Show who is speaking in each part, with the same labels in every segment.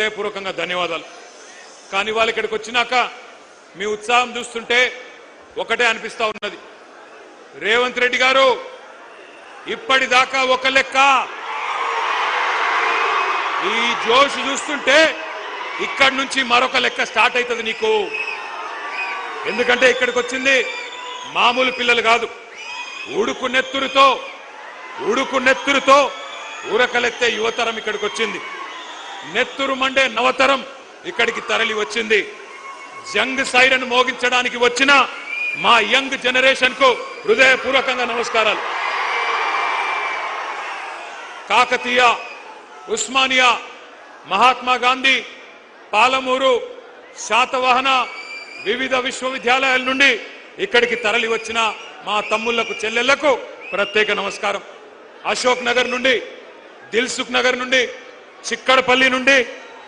Speaker 1: హృదయపూర్వకంగా ధన్యవాదాలు. కానీ వాళ్ళు ఇక్కడికి వచ్చినాక మీ ఉత్సాహం చూస్తుంటే ఒకటే అనిపిస్తా ఉన్నది, రేవంత్ రెడ్డి గారు ఇప్పటిదాకా ఒక లెక్క, ఈ జోష్ చూస్తుంటే ఇక్కడి నుంచి మరొక లెక్క స్టార్ట్ అవుతుంది నీకు. ఎందుకంటే ఇక్కడికి వచ్చింది మామూలు పిల్లలు కాదు, ఉడుకు నెత్తురుతో ఊరకలెత్తే యువతరం ఇక్కడికి వచ్చింది. నెత్తురు మండే నవతరం ఇక్కడికి తరలి వచ్చింది. జంగ్ సైరన్ మోగించడానికి వచ్చిన మా యంగ్ జనరేషన్ కు హృదయపూర్వకంగా నమస్కారాలు. కాకతీయ, ఉస్మానియా, మహాత్మా గాంధీ, పాలమూరు, శాతవాహన వివిధ విశ్వవిద్యాలయాల నుండి ఇక్కడికి తరలి వచ్చిన మా తమ్ముళ్లకు చెల్లెళ్లకు ప్రత్యేక నమస్కారం. అశోక్ నగర్ నుండి, దిల్సుఖ్ నగర్ నుండి, చిక్కడపల్లి నుండి,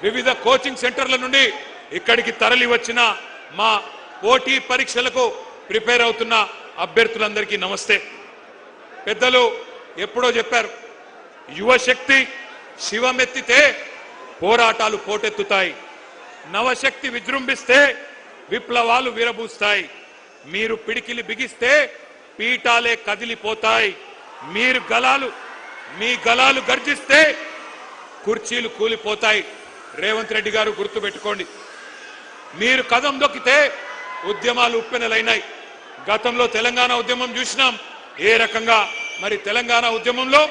Speaker 1: వివిధ కోచింగ్ సెంటర్ల నుండి ఇక్కడికి తరలి వచ్చిన మా పోటీ పరీక్షలకు ప్రిపేర్ అవుతున్న అభ్యర్థులందరికీ నమస్తే. పెద్దలు ఎప్పుడో చెప్పారు, యువశక్తి శివమెత్తితే పోరాటాలు పోటెత్తుతాయి, నవశక్తి విజృంభిస్తే విప్లవాలు విరబూస్తాయి, మీరు పిడికిలి బిగిస్తే పీఠాలే కదిలిపోతాయి, మీ గలాలు గర్జిస్తే కుర్చీలు కూలిపోతాయి. రేవంత్ రెడ్డి గారు గుర్తుపెట్టుకోండి, మీరు కదం దొక్కితే ఉద్యమాలు ఉప్పెనలైనాయి. గతంలో తెలంగాణ ఉద్యమం చూసినాం ఏ రకంగా. మరి తెలంగాణ ఉద్యమంలో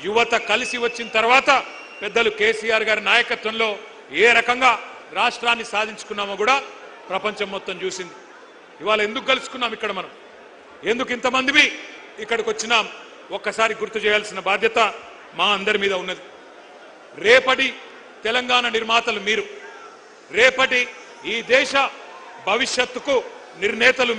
Speaker 1: యువత కలిసి వచ్చిన తర్వాత పెద్దలు కేసీఆర్ గారి నాయకత్వంలో ఏ రకంగా రాష్ట్రాన్ని సాధించుకున్నామో కూడా ప్రపంచం మొత్తం చూసింది. ఇవాళ ఎందుకు కలుసుకున్నాం ఇక్కడ, మనం ఎందుకు ఇంతమంది ఇక్కడికి వచ్చినాం, ఒక్కసారి గుర్తు చేయాల్సిన బాధ్యత మా అందరి మీద ఉన్నది. రేపటి తెలంగాణ నిర్మాతలు మీరు, రేపటి ఈ దేశ భవిష్యత్తుకు నిర్ణేతలు